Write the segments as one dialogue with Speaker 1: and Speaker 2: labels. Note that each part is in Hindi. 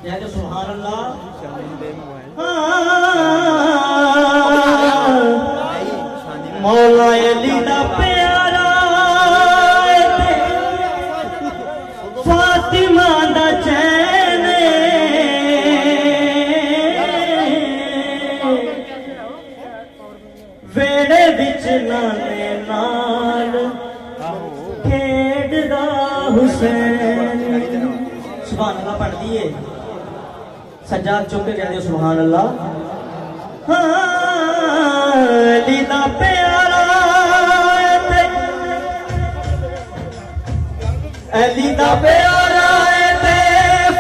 Speaker 1: या जो सुभान अल्लाह मौला अली दा प्यारा फातिमा दा चैन वेड़े विच नाने नाल खेडदा हुसैन। सुभान अल्लाह पढ़ दिए सज्जाद चुप के कह दियो सुभान अल्लाह। अली दा प्यारा अली दा प्यारा ते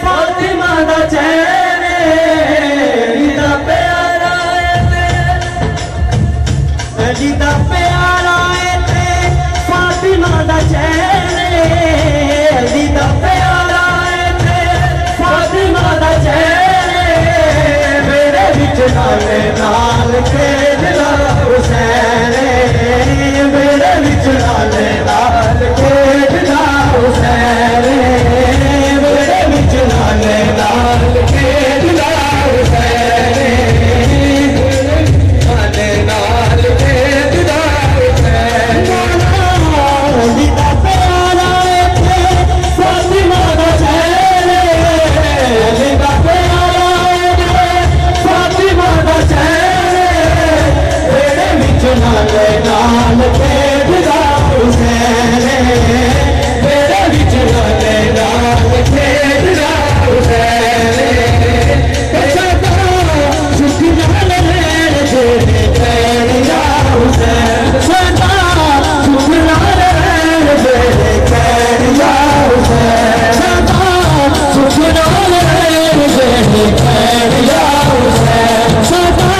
Speaker 1: फातिमा दा चैन अली दा प्यारा अली दा प्यारा ते फातिमा दा चैन अली दा प्यारा ते फातिमा दा चैन मेरे विच नाले नाल खेडदा हुसैन मेरे विच नाले नाल खेडदा हुसैन मेरे विच नाले नाल खेडदा हुसैन नाले नाल खेडदा हुसैन। अली दा प्यारा ते फातिमा दा चैन अली दा प्यारा ते फातिमा दा चैन मेरे विच नाले नाल खेडदा हुसैन मेरे विच नाले नाल खेडदा हुसैन। सदा सुख नाल रहण तेरे कैदिया हुसैन सदा सुख नाल रहण तेरे कैदिया हुसैन सदा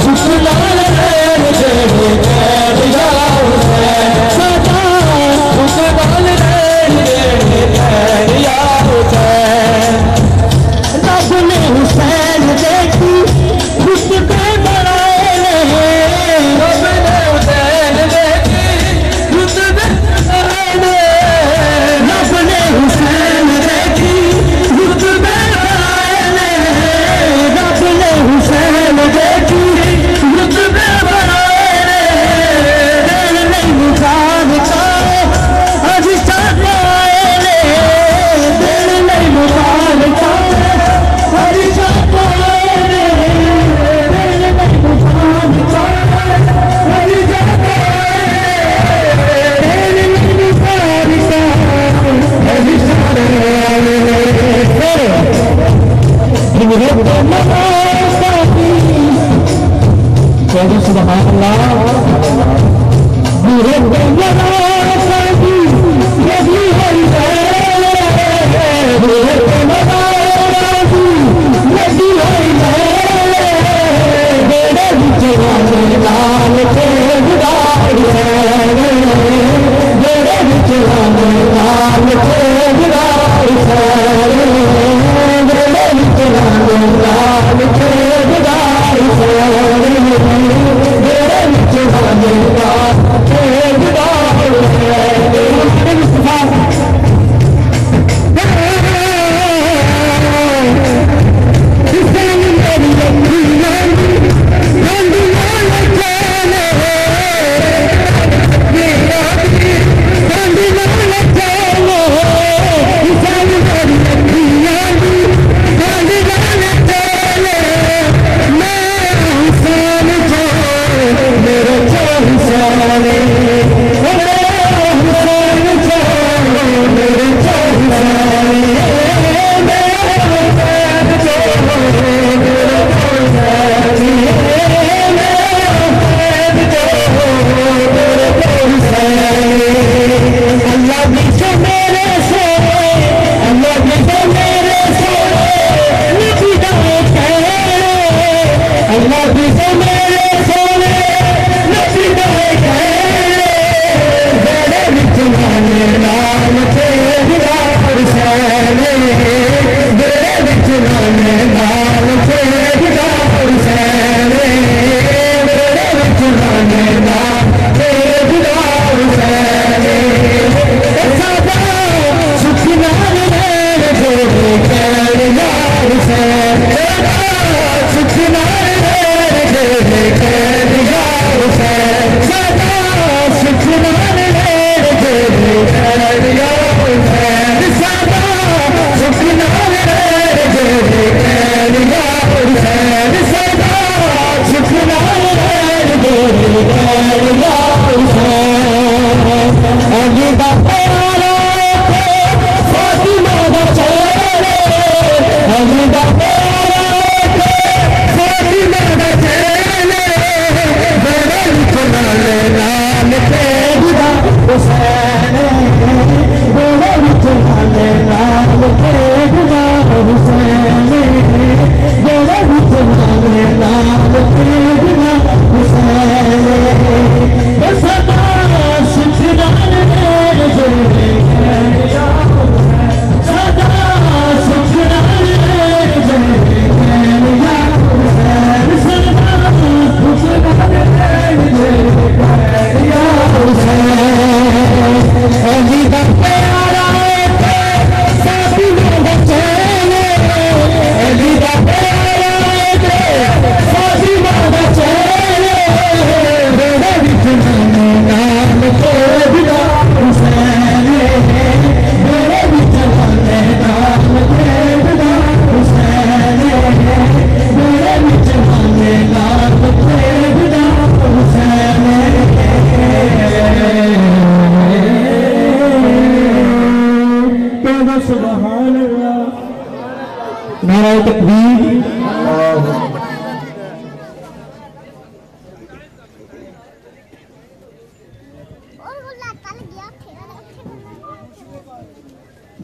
Speaker 1: सुख नाल रहण तेरे कैदिया हुसैन सदा सुख नाल रहण तेरे कैदिया हुसैन सदा सुख नाल रहण तेरे कैदिया हुसैन। रब ने हुसैन देखी रुतबे बढ़ाए रब ने हुसैन देखी रुतबे बढ़ाए रब ने हुसैन देखी रुतबे बढ़ाए रब ने हुसैन देखी रुतबे बढ़ाए दिल नहीं मुकान का अज चाहे दिल नहीं मुकान का अज चाहे दिल नहीं मुकान का अज चाहे दिल नहीं मुकान का अज चाहे सुभान अल्लाह मेरे यही है यही मेरे विच नाले नाल खेडदा हुसैन मेरे विच नाले नाल खेडदा हुसैन मेरे विच नाले नाल खेडदा हुसैन मेरे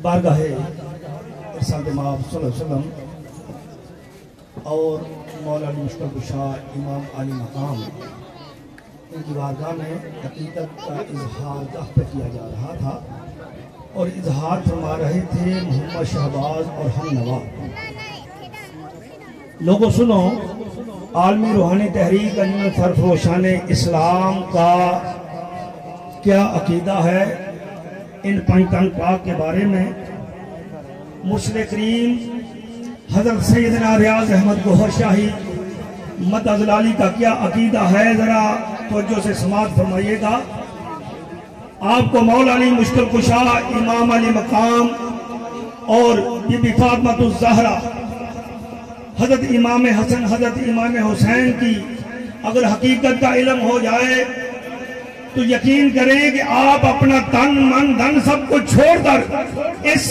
Speaker 2: बारगाहे इरशाद माब सल्लल्लाहु अलैहि वसल्लम और मौला मुश्किल कुशा इमाम अली मकाम इनकी बारगाह में हकीकत का इजहार पे किया जा रहा था और इजहार फरमा रहे थे मोहम्मद शहबाज और हम नवा। लोगों सुनो, आलमी रूहानी तहरीक अंजुमन सरफरोशान इस्लाम का क्या अकीदा है इन पंचतन पाक के बारे में। मुर्शिद करीम हजरत सैयदना रियाज अहमद गोहर शाही मदअज़लाली का क्या अकीदा है, जरा तवज्जो से समाअत फरमाइएगा। आपको मौला अली मुश्किल कुशा इमाम अली मकाम और बीबी फातिमा ज़हरा हजरत इमाम हसन हजरत इमाम हुसैन की अगर हकीकत का इल्म हो जाए तो यकीन करें कि आप अपना तन मन धन सब कुछ छोड़कर इस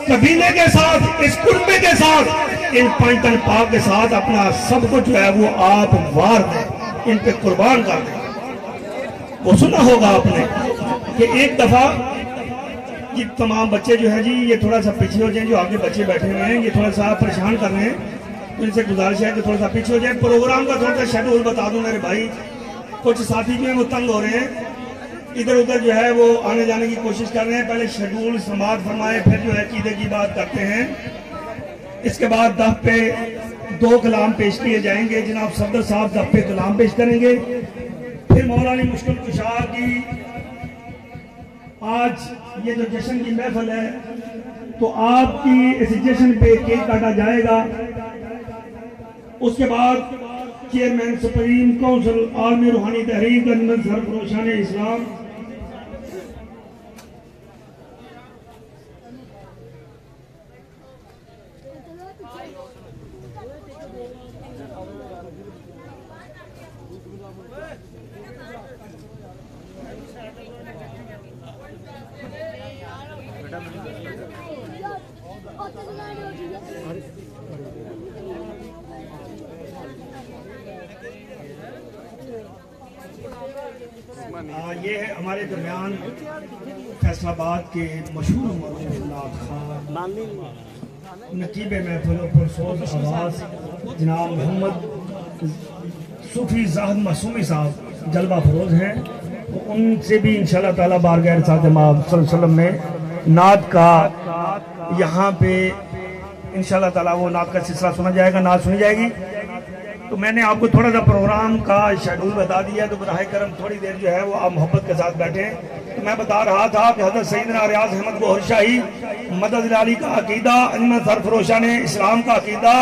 Speaker 2: कबीले के साथ, इस कुर्बे के साथ, इन पंचतन पाक के साथ अपना सब कुछ जो है वो आप वार दें, इन पे कुर्बान कर दें। वो सुना होगा आपने कि एक दफा ये तमाम बच्चे जो है जी ये थोड़ा सा पीछे हो जाए, जो आगे बच्चे बैठे हुए हैं ये थोड़ा सा परेशान कर रहे हैं, तो इनसे गुजारिश है कि थोड़ा सा पीछे हो जाए। प्रोग्राम का थोड़ा सा शेड्यूल बता दूं मेरे भाई, कुछ साथी जो है वो तंग हो रहे हैं, इधर उधर जो है वो आने जाने की कोशिश कर रहे हैं। पहले शेड्यूल समाअत फरमाए, फिर जो है कीदे की बात करते हैं। इसके बाद दफ पे 2 कलाम पेश किए जाएंगे। जनाब सफदर साहब दफ पे कलाम पेश करेंगे। फिर मौला अली मुश्किल कुशा की आज ये जो जश्न की महफिल है तो आपकी इस जश्न पे केक काटा जाएगा। उसके बाद चेयरमैन सुप्रीम काउंसिल आलमी रूहानी तहरीक अंजुमन सरफरोशान इस्लाम ये है हमारे दरमियान फैसलाबाद के मशहूर नकीब महफिलों पर सोज आवाज जनाब मोहम्मद सूफी जाहिद मासूमी साहब जलवा फरोज हैं, तो उनसे भी इंशाल्लाह ताला बारगाह इरशाद माब सल्लल्लाहु अलैहि वसल्लम में नात का यहाँ पे इंशाल्लाह ताला वो नात का सिलसिला सुना जाएगा, नात सुनी जाएगी। तो मैंने आपको थोड़ा सा प्रोग्राम का शेड्यूल बता दिया, तो बराह करम थोड़ी देर जो है वो आप मोहब्बत के साथ बैठे। तो मैं बता रहा था कि हज़रत सैयदना रियाज अहमद गोहर शाही मदद लाली का अकीदा, अंजुमन सरफरोशा ने इस्लाम का अकीदा,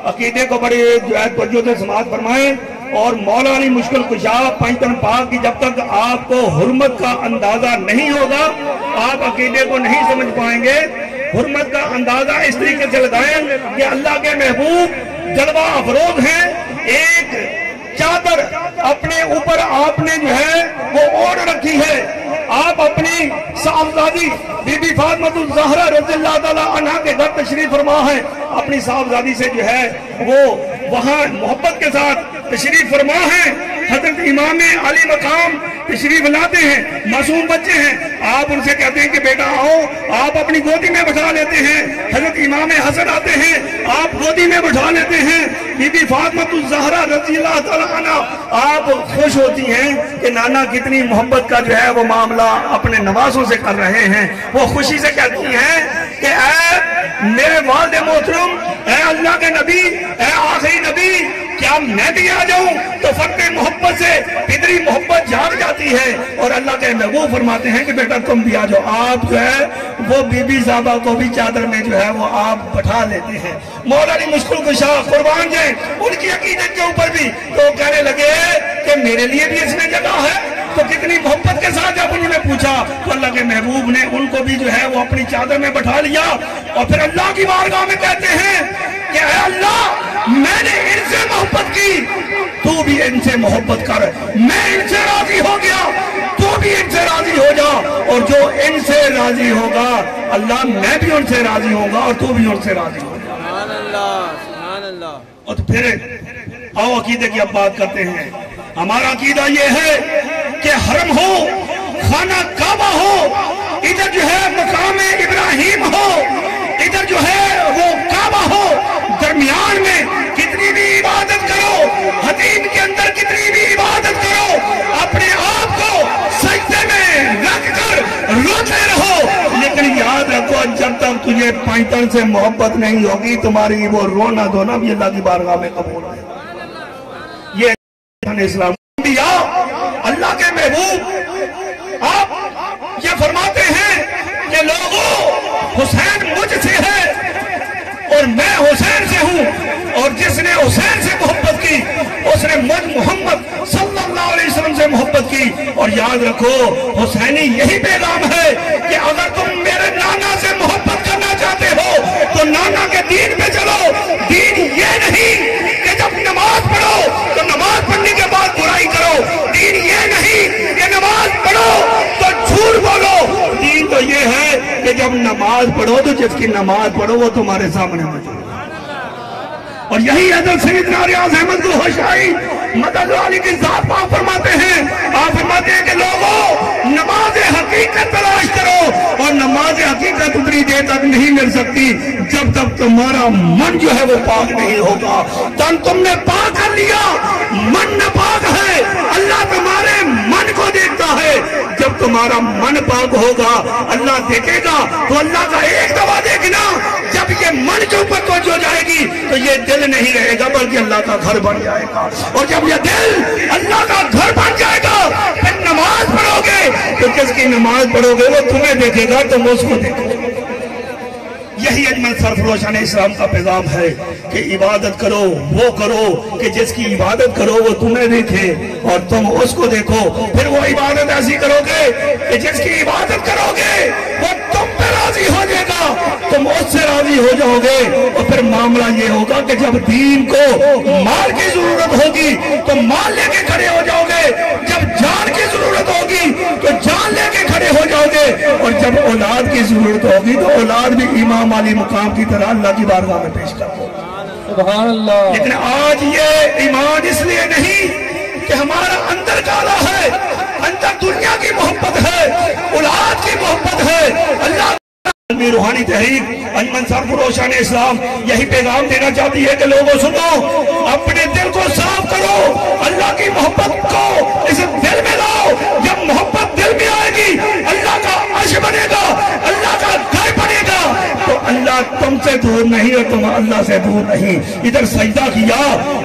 Speaker 2: अकीदे को बड़े जो है तवज्जो से समाअत फरमाए। और मौला अली मुश्किल कुशा पंचतन पाक की जब तक आपको हुर्मत का अंदाजा नहीं होगा आप अकीदे को नहीं समझ पाएंगे। हुर्मत का अंदाजा इस तरीके से लगाएं कि अल्लाह के महबूब जलवा अफरोज हैं। एक चादर अपने ऊपर आपने जो है वो ओढ़ रखी है। आप अपनी साहबजादी बीबी फातिमा ज़हरा रज़ियल्लाहु ताला अन्हा के घर तशरीफ फरमा है। अपनी साहबजादी से जो है वो वहाँ मोहब्बत के साथ तशरीफ फरमा है। हजरत इमाम अली मकाम तशरीफ लाते हैं, मासूम बच्चे हैं, आप उनसे कहते हैं कि बेटा आओ, आप अपनी गोदी में बैठा लेते हैं। हजरत इमाम हसन आते हैं, आप गोदी में बैठा लेते हैं। बीबी फातिमा ज़हरा रज़ियल्लाहु ताला अन्हा आप खुश होती हैं कि नाना कितनी मोहब्बत का जो है वो मामला अपने नवाजों से कर रहे हैं। वो खुशी से कहती हैं कि ऐ मेरे वालिद मोहतरम, ऐ अल्लाह के नबी, ऐ आखिरी नबी, क्या मैं भी आ जाऊं? तो फक्र मोहब्बत से फितरी मोहब्बत जाग जाती है और अल्लाह के महबूब फरमाते हैं कि बेटा तुम भी आ जाओ। आप जो है वो बीबी साहबा को भी चादर में जो है वो आप बैठा लेते हैं। मौला अली मुश्किल कुशा कुर्बान जाए उनकी अकीदत के ऊपर भी तो कहने लगे कि मेरे लिए भी इसमें जगह है। तो कितनी मोहब्बत के साथ जब उन्होंने पूछा तो अल्लाह के महबूब ने उनको भी जो है वो अपनी चादर में बैठा लिया और फिर अल्लाह की बारगाह में कहते हैं कि अल्लाह मैंने इनसे मोहब्बत की, तू भी इनसे मोहब्बत कर। मैं इनसे राजी हो गया, तू भी इनसे राजी हो जा। और जो इनसे राजी होगा अल्लाह मैं भी उनसे राजी होगा और तू भी उनसे राजी होगा। सुभान अल्लाह, सुभान अल्लाह। और फिर आओ अकीदे की अब बात करते हैं। हमारा अकीदा ये है कि हरम हो, खाना काबा हो, इधर जो है मकाम इब्राहिम हो, इधर जो है वो काबा हो, दरमियान में कितनी भी इबादत करो, हदीम के अंदर कितनी भी इबादत करो, अपने आप को सजदे में रख कर रोते रहो, लेकिन याद रखो जब तक तुझे पैंतन से मोहब्बत नहीं होगी तुम्हारी वो रोना धोना भी अल्लाह की बारगाह में कबूल है। ये इस्लाम दिया अल्लाह के महबूब आप ये फरमाते हैं कि लोगों हुसैन मुझसे है और मैं हुसैन से हूं और जिसने हुसैन से मोहब्बत की उसने मुझ मोहम्मद सल्लल्लाहु अलैहि वसल्लम से मोहब्बत की। और याद रखो हुसैनी यही पैगाम है कि अगर तुम मेरे नाना से मोहब्बत करना चाहते हो तो नाना के दीन पे चलो। दीन ये नहीं कि जब नमाज पढ़ो तो नमाज पढ़ने के बाद बुराई करो। दीन ये नहीं कि नमाज पढ़ो तो झूठ बोलो। दीन तो ये है कि जब नमाज पढ़ो तो जिसकी नमाज पढ़ो वो तुम्हारे सामने मौजूद। और यही हज़रत सैयदना रियाज अहमद गोहर शाही मदद वाली की जात पाक फरमाते हैं। आप फरमाते हैं कि लोगों नमाज हकीकत तलाश करो और नमाज हकीकत उतनी देर तक नहीं मिल सकती जब तक तुम्हारा मन जो है वो पाक नहीं होगा। तन तुमने पाक कर लिया, मन न पाक है। अल्लाह तुम्हारे मन को देखता है। जब तुम्हारा मन पाक होगा अल्लाह देखेगा। तो अल्लाह का एक दफा देखना, जब ये मन के ऊपर तवज्जो हो जाएगी तो ये दिल नहीं रहेगा बल्कि अल्लाह का घर बन जाएगा। और जब ये दिल अल्लाह का घर बन जाएगा फिर नमाज पढ़ोगे तो किसकी नमाज पढ़ोगे वो तुम्हें देखेगा, तुम उसको देखोगे। यही अजमल सरफरोशा ने इस्लाम का पैगाम है कि इबादत करो, वो करो कि जिसकी इबादत करो वो तुम्हें देखे और तुम उसको देखो। फिर वो इबादत ऐसी करोगे कि जिसकी इबादत करोगे वो तुम पे राजी हो जाएगा, तुम उससे राजी हो जाओगे। और फिर मामला ये होगा कि जब दीन को माल की जरूरत होगी तो माल लेके खड़े हो जाओगे, जब जान की जरूरत होगी तो जान लेके खड़े हो जाओगे, और जब औलाद की जरूरत होगी तो औलाद भी इमाम वाली मुकाम की तरह अल्लाह की बारगाह में पेश कर दो। सुभान अल्लाह। लेकिन आज ये ईमान इसलिए नहीं कि हमारा अंदर काला है, अंदर दुनिया की मोहब्बत है, औलाद की मोहब्बत है। अल्लाह रूहानी तहरीक अंजुमन सरफरोशा ने इस्लाम यही पैगाम देना चाहती है कि लोगों सुनो, अपने दिल को साफ करो, अल्लाह की मोहब्बत को इस दिल में लाओ। जब मोहब्बत दिल में आएगी अल्लाह का अर्श बनेगा, अल्लाह का घर बनेगा, तो अल्लाह तुम से दूर नहीं और तुम अल्लाह से दूर नहीं। इधर सजदा किया,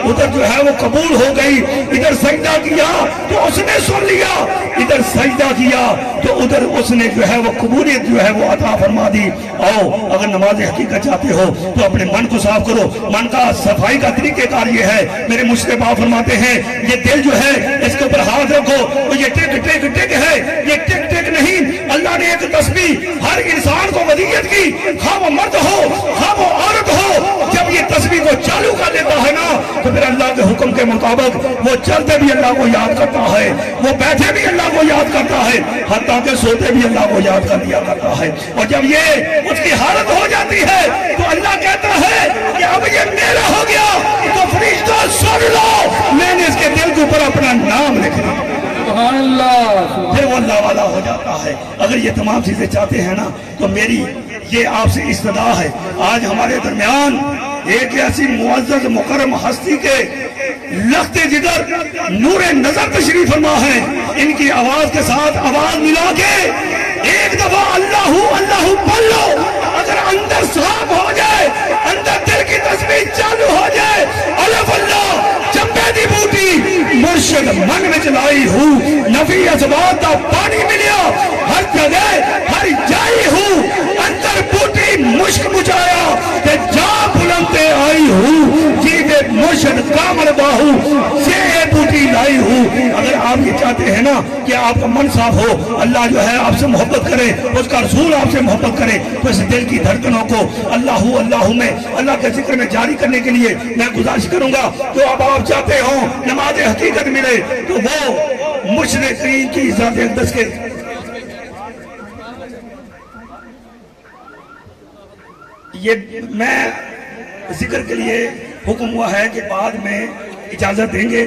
Speaker 2: उधर जो है वो कबूल हो गई। इधर सजदा किया तो उसने सुन लिया, इधर सजदा किया तो उधर उसने जो है वो कबूलियत जो है वो अता फरमा दी। आओ, अगर नमाज हकीकत चाहते हो तो अपने मन को साफ करो। मन का सफाई का तरीकेकार ये है, मेरे मुझसे बाप फरमाते हैं, ये दिल जो है इसके ऊपर हाथ रखो तो ये टिक टिक टिक है, ये टिक टिक नहीं। अल्लाह ने एक तस्बीह हर इंसान को वसीयत की, हाँ वो मर्द हो हाँ वो औरत हो, जब ये तस्बीह को चालू कर लेता है ना तो फिर अल्लाह के हुक्म के मुताबिक वो चलते भी अल्लाह को याद करता है, वो बैठे भी अल्लाह को याद करता है, हत्ता के सोते भी अल्लाह को याद कर दिया करता है। और जब ये उसकी हालत हो जाती है तो अल्लाह कहता है कि अब ये मेरा हो गया, तो फरिश्ता सुन लो, मैंने इसके दिल के ऊपर अपना नाम लिख दिया, फिर वो अल्लाह वाला हो जाता है। अगर ये तमाम चीजें चाहते हैं ना तो मेरी ये आपसे इस्तदा है। आज हमारे दरमियान एक ऐसी मुअज़्ज़ज़ मुकर्रम हस्ती के लख्ते जिगर नूरे नजर तशरीफ फरमा है, इनकी आवाज के साथ आवाज मिला के एक दफा अल्लाहू अल्लाहू बोल लो। अगर अंदर साफ हो जाए, अंदर दिल की तस्बीह चालू हो जाए, अल्लाह अल्लाह चंबे दी बूटी मुर्शिद मन में चलाई हूँ, नफी असबाब का पानी मिलिया हर जगह हर जाई हूँ, अंदर बूटी मुश्क मुझाया ते जा बुलंदे आई हूँ, जीवे मुर्शिद कामल बाहू से बूटी लाई हूँ। अगर आप ये चाहते हैं ना कि आपका मन साफ हो, अल्लाह जो है आपसे मोहब्बत करे, उसका रसूल आपसे मोहब्बत करे, तो इस दिल की धड़कनों को अल्लाहू अल्लाहू में अल्लाह के जिक्र में जारी करने के लिए मैं गुजारिश करूंगा। तो अब आप चाहते हो नमाज हकीकत मिले तो वो मुर्शिद करीम की ज़ात अक़दस के ये मैं जिक्र के लिए हुक्म हुआ है कि बाद में इजाजत देंगे।